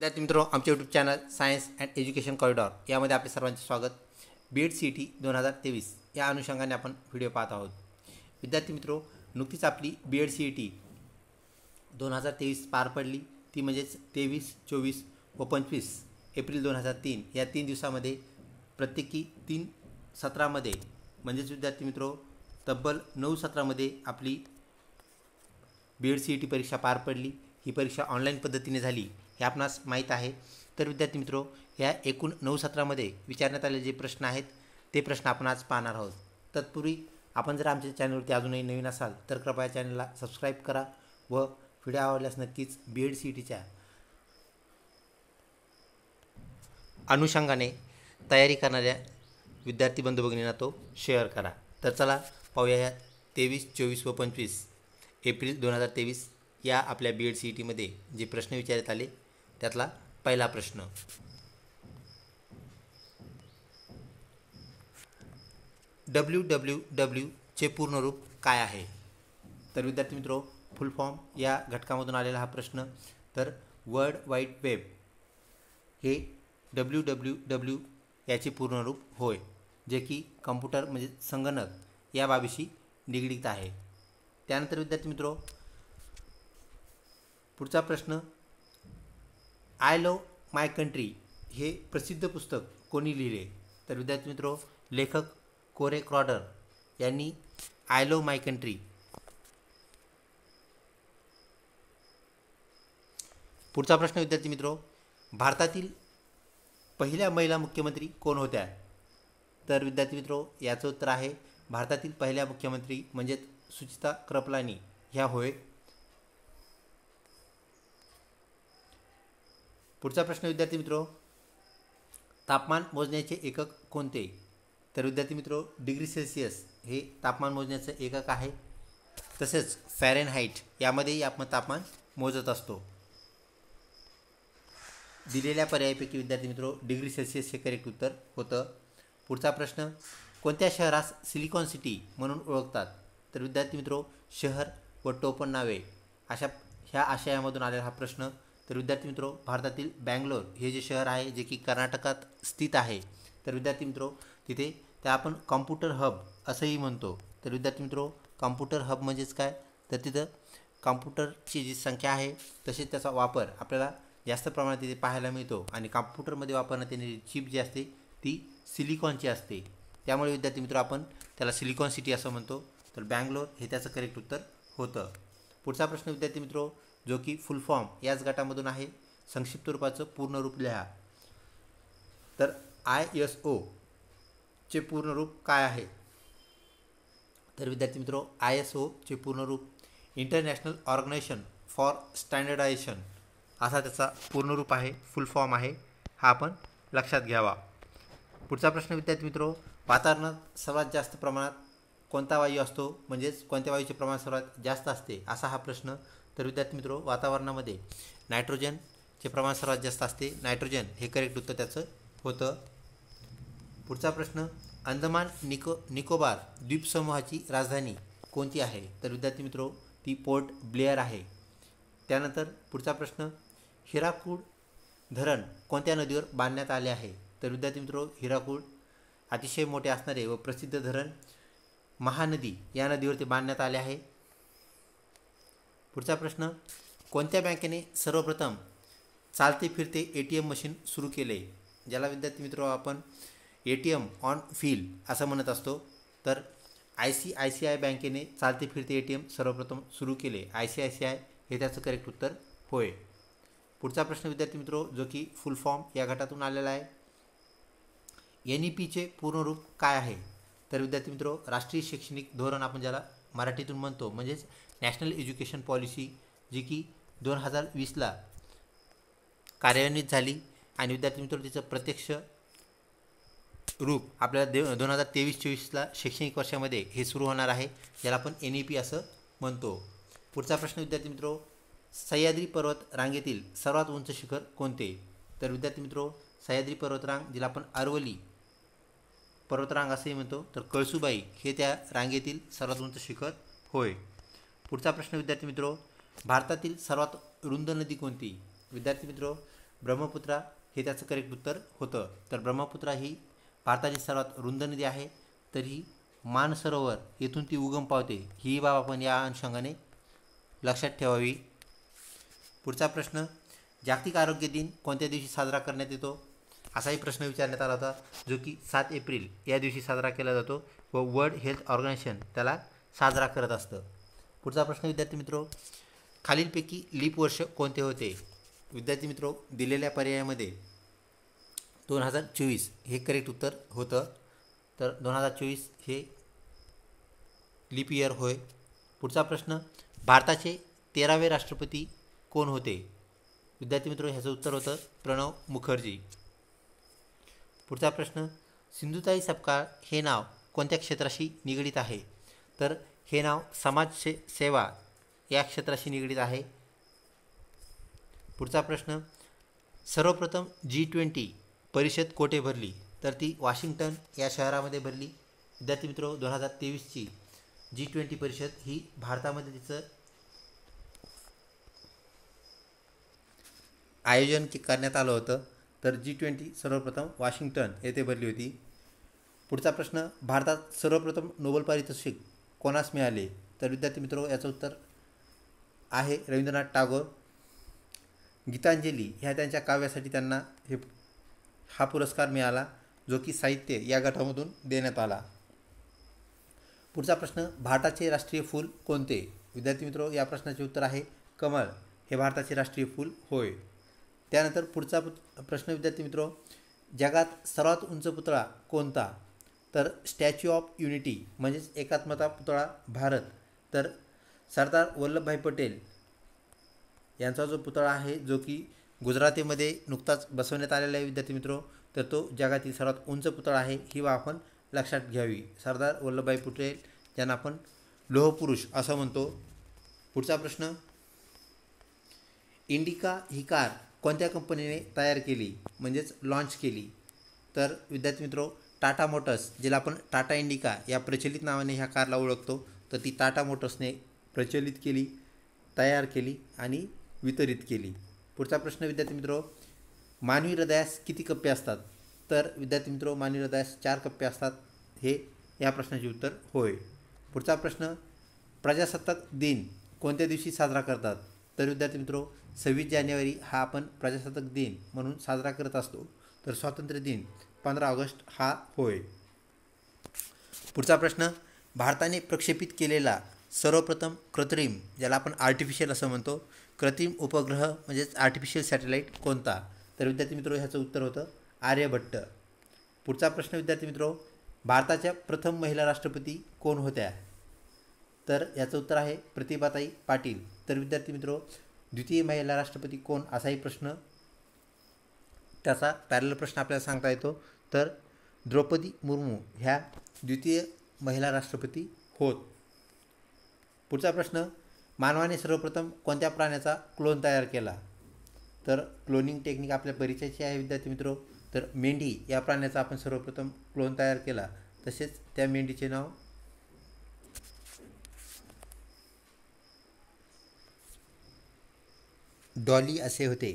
विद्यार्थी मित्रों, आमचे YouTube channel science and education corridor यामध्ये आपले सर्वांचे स्वागत. बीएड सी ई टी 2023 या अनुषंगाने आपण व्हिडिओ पाहत आहोत. विद्यार्थी मित्रों, नुकतीच आपली बीएड सी ई टी 2023 पार पडली. ती म्हणजेच 23, 24 व 25 एप्रिल 2003 या 3 दिवसामध्ये प्रत्येकी 3 सत्रामध्ये म्हणजेच विद्यार्थी मित्रों तब्बल 9 सत्रामध्ये आपली बीएड सी ई टी परीक्षा पार पडली. ही परीक्षा ऑनलाईन पद्धतीने झाली हे आपणास माहीत आहे. तर विद्यार्थी मित्रों, या एकूण 9 सत्रामध्ये विचारण्यात आलेले जे प्रश्न आहेत ते प्रश्न आपण आज पाहणार आहोत. तत्पूर्वी आपण जर आमच्या चॅनलवरती अजूनही नवीन असाल तर कृपया चॅनलला सबस्क्राईब करा व व्हिडिओ आवडल्यास नक्कीच बीएड सी ई टीच्या अनुषंगाने तयारी करणाऱ्या विद्यार्थी बंधू भगिनींना तो शेअर करा. तर चला पाहूया या 23, 24 व 25 एप्रिल 2023 या आपल्या बीएड सी ई टीमध्ये जे प्रश्न विचारण्यात आले त्यातला पहिला प्रश्न. WWW चे पूर्ण रूप काय आहे? तर विद्यार्थी मित्रों, फुल फॉर्म या घटकामधून आलेला हा प्रश्न. तर वर्ल्ड वाईड वेब हे WWW याचे पूर्ण रूप होय, जे की कम्प्युटर म्हणजे संगणक या बाबीशी निगडीत आहे. त्यानंतर विद्यार्थी मित्रों, पुढचा प्रश्न, आय लव्ह माय कंट्री हे प्रसिद्ध पुस्तक कोणी लिहिले? तर विद्यार्थी मित्रों, लेखक कोरे क्रॉडर यांनी आय लव्ह माय कंट्री. पुढचा प्रश्न विद्यार्थी मित्रों, भारतातील पहिल्या महिला मुख्यमंत्री कोण होत्या? तर विद्यार्थी मित्रों, याचं उत्तर आहे भारतातील पहिल्या मुख्यमंत्री म्हणजेच सुचिता कृपलानी ह्या होय. पुढचा प्रश्न विद्यार्थी मित्रों, तापमान मोजण्याचे एकक कोणते? तर विद्यार्थी मित्रों, डिग्री सेल्सिअस हे तापमान मोजण्याचं एकक आहे. तसेच फॅरेनहाईट यामध्येही आपण तापमान मोजत असतो. दिलेल्या पर्यायापैकी विद्यार्थी मित्रों डिग्री सेल्सिअस हे करेक्ट उत्तर होतं. पुढचा प्रश्न, कोणत्या शहरास सिलिकॉन सिटी म्हणून ओळखतात? तर विद्यार्थी मित्रों, शहर व टोपण नावे ह्या आशयामधून आलेला हा प्रश्न. तर विद्यार्थी मित्रों, भारतातील बँगलोर हे जे शहर आहे जे की कर्नाटकात स्थित आहे. तर विद्यार्थी मित्रों, तिथे त्या आपण कॉम्प्युटर हब असंही म्हणतो. तर विद्यार्थी मित्रों, कॉम्प्युटर हब म्हणजेच काय? तर तिथं कॉम्प्युटरची जी संख्या आहे तसेच त्याचा वापर आपल्याला जास्त प्रमाणात तिथे पाहायला मिळतो. आणि कॉम्प्युटरमध्ये वापरण्यात येणारी चिप जी असते ती सिलिकॉनची असते. त्यामुळे विद्यार्थी मित्रों आपण त्याला सिलिकॉन सिटी असं म्हणतो. तर बँगलोर हे त्याचं करेक्ट उत्तर होतं. पुढचा प्रश्न विद्यार्थी मित्रों, जो की फुल फॉर्म याच गटामधून आहे. संक्षिप्त रूपाचं पूर्ण रूप लिहा. तर ISO चे पूर्ण रूप काय आहे? तर विद्यार्थी मित्रों, ISO चे पूर्ण रूप इंटरनॅशनल ऑर्गनायझेशन फॉर स्टँडर्डायझेशन असा त्याचा पूर्ण रूप आहे, फुल फॉर्म आहे. हा आपण लक्षात घ्यावा. पुढचा प्रश्न विद्यार्थी मित्रों, वातावरणात सर्वात जास्त प्रमाणात कोणता वायू असतो? म्हणजेच कोणत्या वायूचे प्रमाण सर्वात जास्त असते असा हा प्रश्न. तर विद्यार्थी मित्रों, वातावरणामध्ये नायट्रोजनचे प्रमाण सर्वात जास्त असते. नायट्रोजन हे करेक्ट उत्तर त्याचं होतं. पुढचा प्रश्न, अंदमान निकोबार द्वीपसमूहाची राजधानी कोणती आहे? तर विद्यार्थी मित्रों, ती पोर्ट ब्लेअर आहे. त्यानंतर पुढचा प्रश्न, हिराकूड धरण कोणत्या नदीवर बांधण्यात आले आहे? तर विद्यार्थी मित्रों, हिराकूड अतिशय मोठे असणारे व प्रसिद्ध धरण महानदी या नदीवरती बांधण्यात आले आहे. पुढचा प्रश्न, कोणत्या बँकेने सर्वप्रथम चालते फिरते ATM मशीन सुरू केले? ज्याला विद्यार्थी मित्रों आपण ATM ऑन व्हील असं म्हणत असतो. तर ICICI बँकेने चालते फिरते ATM सर्वप्रथम सुरू केले. ICICI हे त्याचं करेक्ट उत्तर होय. पुढचा प्रश्न विद्यार्थी मित्रों, जो की फुल फॉर्म या गटातून आलेला आहे. NEP चे पूर्ण रूप काय आहे? तर विद्यार्थी मित्रों, राष्ट्रीय शैक्षणिक धोरण आपण ज्याला मराठीतून म्हणतो, म्हणजेच नॅशनल एज्युकेशन पॉलिसी, जी की 2020ला कार्यान्वित झाली. आणि विद्यार्थी मित्रों, तिचं प्रत्यक्ष रूप आपल्याला 2023-24ला शैक्षणिक वर्षामध्ये हे सुरू होणार आहे, ज्याला आपण NEP असं म्हणतो. पुढचा प्रश्न विद्यार्थी मित्रों, सह्याद्री पर्वत रांगेतील सर्वात उंच शिखर कोणते? तर विद्यार्थी मित्रों, सह्याद्री पर्वतरांग जिला आपण अरवली पर्वतरांग असंही म्हणतो, तर कळसुबाई हे त्या रांगेतील सर्वात उंच शिखर होय. पुढचा प्रश्न विद्यार्थी मित्रों, भारतातील सर्वात रुंद नदी कोणती? विद्यार्थी मित्रों, ब्रह्मपुत्रा हे त्याचं करेक्ट उत्तर होतं. तर ब्रह्मपुत्रा ही भारताची सर्वात रुंद नदी आहे. तरी मानसरोवर येथून ती उगम पावते, ही बाब आपण या अनुषंगाने लक्षात ठेवावी. पुढचा प्रश्न, जागतिक आरोग्य दिन कोणत्या दिवशी साजरा करण्यात येतो? असाही प्रश्न विचारण्यात आला होता, जो की 7 एप्रिल या दिवशी साजरा केला जातो व वर्ल्ड हेल्थ ऑर्गनायझेशन त्याला साजरा करत असतं. पुढचा प्रश्न विद्यार्थी मित्रो, खालीलपैकी लीप वर्ष कोणते होते? विद्यार्थी मित्रो, दिलेल्या पर्यायामध्ये 2024 हे करेक्ट उत्तर होतं. तर 2024 हे लीप इयर होय. पुढचा प्रश्न, भारताचे 13वे राष्ट्रपती कोण होते? विद्यार्थी मित्रो, ह्याचं उत्तर होतं प्रणव मुखर्जी. पुढचा प्रश्न, सिंधुताई सपकाळ हे नाव कोणत्या क्षेत्राशी निगडीत आहे? तर हे नाव सेवा या क्षेत्राशी निगडीत आहे. पुढचा प्रश्न, सर्वप्रथम G20 परिषद कोठे भरली? तर ती वॉशिंग्टन या शहरामध्ये भरली. विद्यार्थी मित्रो, 2023ची G20 परिषद ही भारतामध्ये तिचं आयोजन करण्यात आलं होतं. तर G20 सर्वप्रथम वॉशिंग्टन येथे भरली होती. पुढचा प्रश्न, भारतात सर्वप्रथम नोबेल पारितोषिक कोणास मिळाले? तर विद्यार्थी मित्रो, याचं उत्तर आहे रवींद्रनाथ टागोर. गीतांजली ह्या त्यांच्या काव्यासाठी त्यांना हा पुरस्कार मिळाला, जो की साहित्य या गटामधून देण्यात आला. पुढचा प्रश्न, भारताचे राष्ट्रीय फूल कोणते? विद्यार्थी मित्रो, या प्रश्नाचे उत्तर आहे कमळ हे भारताचे राष्ट्रीय फूल होय. त्यानंतर पुढचा प्रश्न विद्यार्थी मित्रो, जगात सर्वात उंच पुतळा कोणता? तर स्टॅच्यू ऑफ युनिटी म्हणजेच एकात्मता पुतळा भारत. तर सरदार वल्लभभाई पटेल यांचा जो पुतळा आहे, जो की गुजरातीमध्ये नुकताच बसवण्यात आलेला आहे विद्यार्थी मित्रो, तर तो जगातील सर्वात उंच पुतळा आहे, ही बाब आपण लक्षात घ्यावी. सरदार वल्लभभाई पटेल ज्यांना आपण लोहपुरुष असं म्हणतो. पुढचा प्रश्न, इंडिका ही कार कोणत्या कंपनीने तयार केली म्हणजेच लॉन्च केली? तर विद्यार्थी मित्रो, टाटा मोटर्स, ज्याला आपण टाटा इंडिका या प्रचलित नावाने ह्या कारला ओळखतो, तर ती टाटा मोटर्सने प्रचलित केली, तयार केली आणि वितरित केली. पुढचा प्रश्न विद्यार्थी मित्रो, मानवी हृदयास किती कप्पे असतात? तर विद्यार्थी मित्रो, मानवी हृदयास 4 कप्पे असतात, हे या प्रश्नाचे उत्तर होय. पुढचा प्रश्न, प्रजासत्ताक दिन कोणत्या दिवशी साजरा करतात? तर विद्यार्थी मित्रो, 26 जानेवारी हा आपण प्रजासत्ताक दिन म्हणून साजरा करत असतो. तर स्वातंत्र्य दिन 15 ऑगस्ट हा होय. पुढचा प्रश्न, भारताने प्रक्षेपित केलेला सर्वप्रथम कृत्रिम, ज्याला आपण आर्टिफिशियल असं म्हणतो, कृत्रिम उपग्रह म्हणजेच आर्टिफिशियल सॅटेलाईट कोणता? तर विद्यार्थी मित्रो, ह्याचं उत्तर होतं आर्यभट्ट. पुढचा प्रश्न विद्यार्थी मित्रो, भारताच्या प्रथम महिला राष्ट्रपती कोण होत्या? तर याचं उत्तर आहे प्रतिभाताई पाटील. तर विद्यार्थी मित्रो, द्वितीय महिला राष्ट्रपती कोण असाही प्रश्न, त्याचा पॅरलल प्रश्न आपल्याला सांगता येतो. तर द्रौपदी मुर्मू ह्या द्वितीय महिला राष्ट्रपती होत. पुढचा प्रश्न, मानवाने सर्वप्रथम कोणत्या प्राण्याचा क्लोन तयार केला? तर क्लोनिंग टेक्निक आपल्या परिचयाची आहे विद्यार्थी मित्रो. तर मेंढी या प्राण्याचा आपण सर्वप्रथम क्लोन तयार केला. तसेच त्या मेंढीचे नाव डॉली असे होते.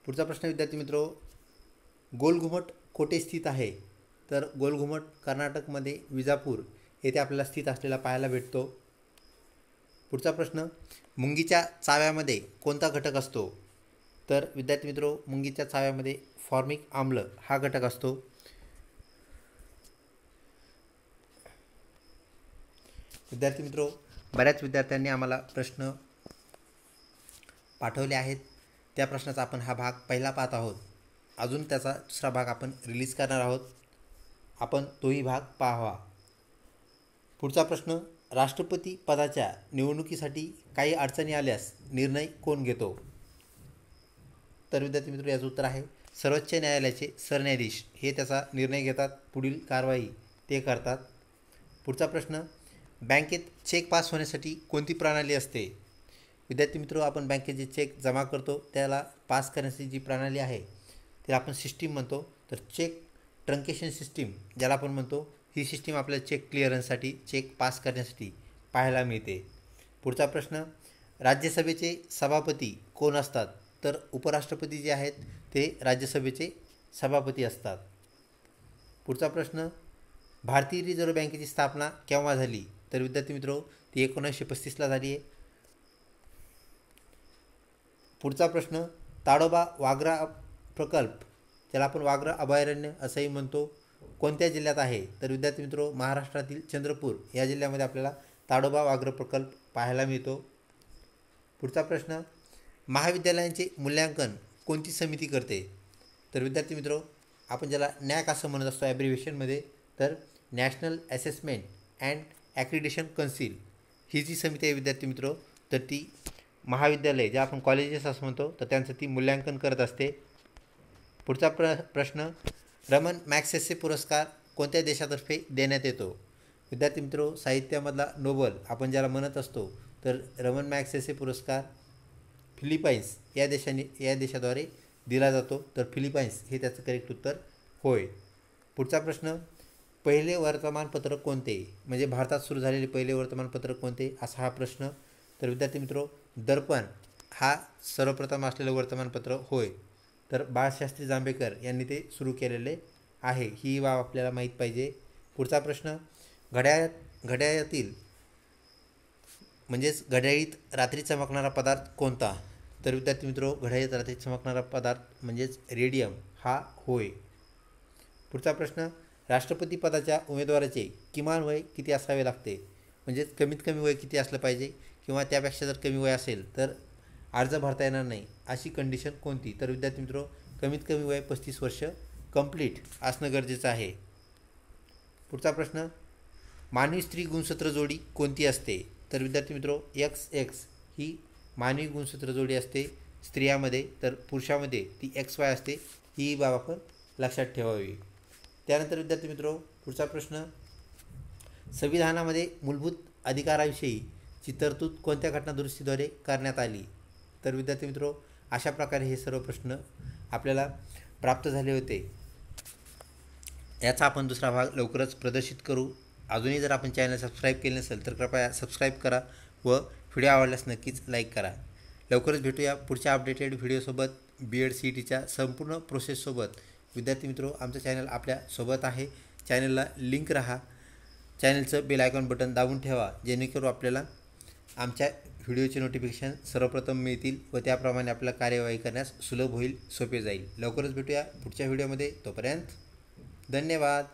पुढचा प्रश्न विद्यार्थी मित्रो, गोलघुमट कोठे स्थित आहे? तर गोलघुमट कर्नाटकमध्ये विजापूर येथे आपल्याला स्थित असलेला पाहायला भेटतो. पुढचा प्रश्न, मुंगीच्या चाव्यामध्ये कोणता घटक असतो? तर विद्यार्थी मित्रो, मुंगीच्या चाव्यामध्ये फॉर्मिक आम्ल हा घटक असतो. विद्यार्थी मित्रो, बऱ्याच विद्यार्थ्यांनी आम्हाला प्रश्न पाठवले आहेत. त्या प्रश्नाचा आपण हा भाग पहिला पाहत आहोत. अजून त्याचा दुसरा भाग आपण रिलीज करणार आहोत. आपण तोही भाग पाहावा. पुढचा प्रश्न, राष्ट्रपती पदाच्या निवडणुकीसाठी काही अडचणी आल्यास निर्णय कोण घेतो? तर विद्यार्थी मित्र, याचं उत्तर आहे सर्वोच्च न्यायालयाचे सरन्यायाधीश हे त्याचा निर्णय घेतात, पुढील कारवाई ते करतात. पुढचा प्रश्न, बँकेत चेक पास होण्यासाठी कोणती प्रणाली असते? विद्यार्थी मित्र, आपण बँकेत जे चेक जमा करतो त्याला पास करण्याची जी प्रणाली आहे त्याला आपण सिस्टीम म्हणतो. तर चेक ट्रंकेशन सिस्टीम ज्याला आपण म्हणतो, ही सिस्टीम आपल्याला चेक क्लिअरन्ससाठी, चेक पास करण्यासाठी पाहायला मिळते. पुढचा प्रश्न, राज्यसभेचे सभापती कोण असतात? तर उपराष्ट्रपती जे आहेत ते राज्यसभेचे सभापती असतात. पुढचा प्रश्न, भारतीय रिझर्व्ह बँकेची स्थापना केव्हा झाली? तर विद्यार्थी मित्रो ती 1935ला झाली आहे. पुढचा प्रश्न, ताडोबा वाघरा प्रकल्प, त्याला आपण वाघरा अभयारण्य असंही म्हणतो, कोणत्या जिल्ह्यात आहे? तर विद्यार्थी मित्रो महाराष्ट्रातील चंद्रपूर या जिल्ह्यामध्ये आपल्याला ताडोबा व्याघ्र प्रकल्प पाहायला मिळतो. पुढचा प्रश्न, महाविद्यालयांचे मूल्यांकन कोणती समिती करते? तर विद्यार्थी मित्रो आपण ज्याला नॅक असं म्हणत असतो ॲब्रिव्हिएशनमध्ये, तर नॅशनल असेसमेंट अँड ॲक्रिडिशन कौन्सिल ही जी समिती आहे विद्यार्थी मित्रो, तर ती महाविद्यालय जे आपण कॉलेजेस असं म्हणतो तर त्यांचं ती मूल्यांकन करत असते. पुढचा प्रश्न, रमन मॅगसेसे पुरस्कार कोणत्या देशातर्फे देण्यात येतो? विद्यार्थी मित्रो साहित्यामधला नोबल आपण ज्याला म्हणत असतो, तर रमन मॅगसेसे पुरस्कार फिलिपाईन्स या देशाद्वारे दिला जातो. तर फिलिपाईन्स हे त्याचं करेक्ट उत्तर होय. पुढचा प्रश्न, पहिले वर्तमानपत्र कोणते? म्हणजे भारतात सुरू झालेले पहिले वर्तमानपत्र कोणते असा हा प्रश्न. तर विद्यार्थी मित्रो दर्पण हा सर्वप्रथम असलेलं वर्तमानपत्र होय. तर बाळशास्त्री जांभेकर यांनी ते सुरू केलेले आहे, ही बाब आपल्याला माहीत पाहिजे. पुढचा प्रश्न, घड्याळातील म्हणजेच घड्याळीत रात्री चमकणारा पदार्थ कोणता? तर विद्यार्थी मित्रो घड्याळीत रात्री चमकणारा पदार्थ म्हणजेच रेडियम हा होय. पुढचा प्रश्न, राष्ट्रपती पदाच्या उमेदवाराचे किमान वय किती असावे लागते? म्हणजेच कमीत कमी वय किती असलं पाहिजे किंवा त्यापेक्षा जर कमी वय असेल तर अर्ज भरता येणार नाही अशी कंडिशन कोणती? तर विद्यार्थी मित्रो कमीत कमी वय 35 वर्ष कंप्लीट असणं गरजेचं आहे. पुढचा प्रश्न, मानवी स्त्री गुणसूत्र जोडी कोणती असते? तर विद्यार्थी मित्रो XX ही मानवी गुणसूत्र जोडी असते स्त्रियामध्ये, तर पुरुषामध्ये ती XY असते, ही बाब आपण लक्षात ठेवावी. त्यानंतर विद्यार्थी मित्रो पुढचा प्रश्न, संविधानामध्ये मूलभूत अधिकाराविषयीची तरतूद कोणत्या घटनादुरुस्तीद्वारे करण्यात आली? तर विद्यार्थी मित्रो अशा प्रकारे हे सर्व प्रश्न आपल्याला प्राप्त झाले होते. याचा आपण दुसरा भाग लवकरच प्रदर्शित करू. अजूनही जर आपण चॅनल सबस्क्राईब केले नसेल तर कृपया सबस्क्राईब करा व व्हिडिओ आवडल्यास नक्कीच लाईक करा. लवकरच भेटूया पुढच्या अपडेटेड व्हिडिओसोबत, BEd CETच्या संपूर्ण प्रोसेससोबत. विद्यार्थी मित्रो आमचं चॅनल आपल्यासोबत आहे, चॅनलला लिंक राहा, चॅनलचं बेल आयकॉन बटन दाबून ठेवा जेणेकरून आपल्याला आमच्या व्हिडिओचे नोटिफिकेशन सर्वप्रथम मिळतील व त्याप्रमाणे आपल्याला कार्यवाही करण्यास सुलभ होईल, सोपे जाईल. लवकरच भेटूया पुढच्या व्हिडिओमध्ये. तोपर्यंत धन्यवाद.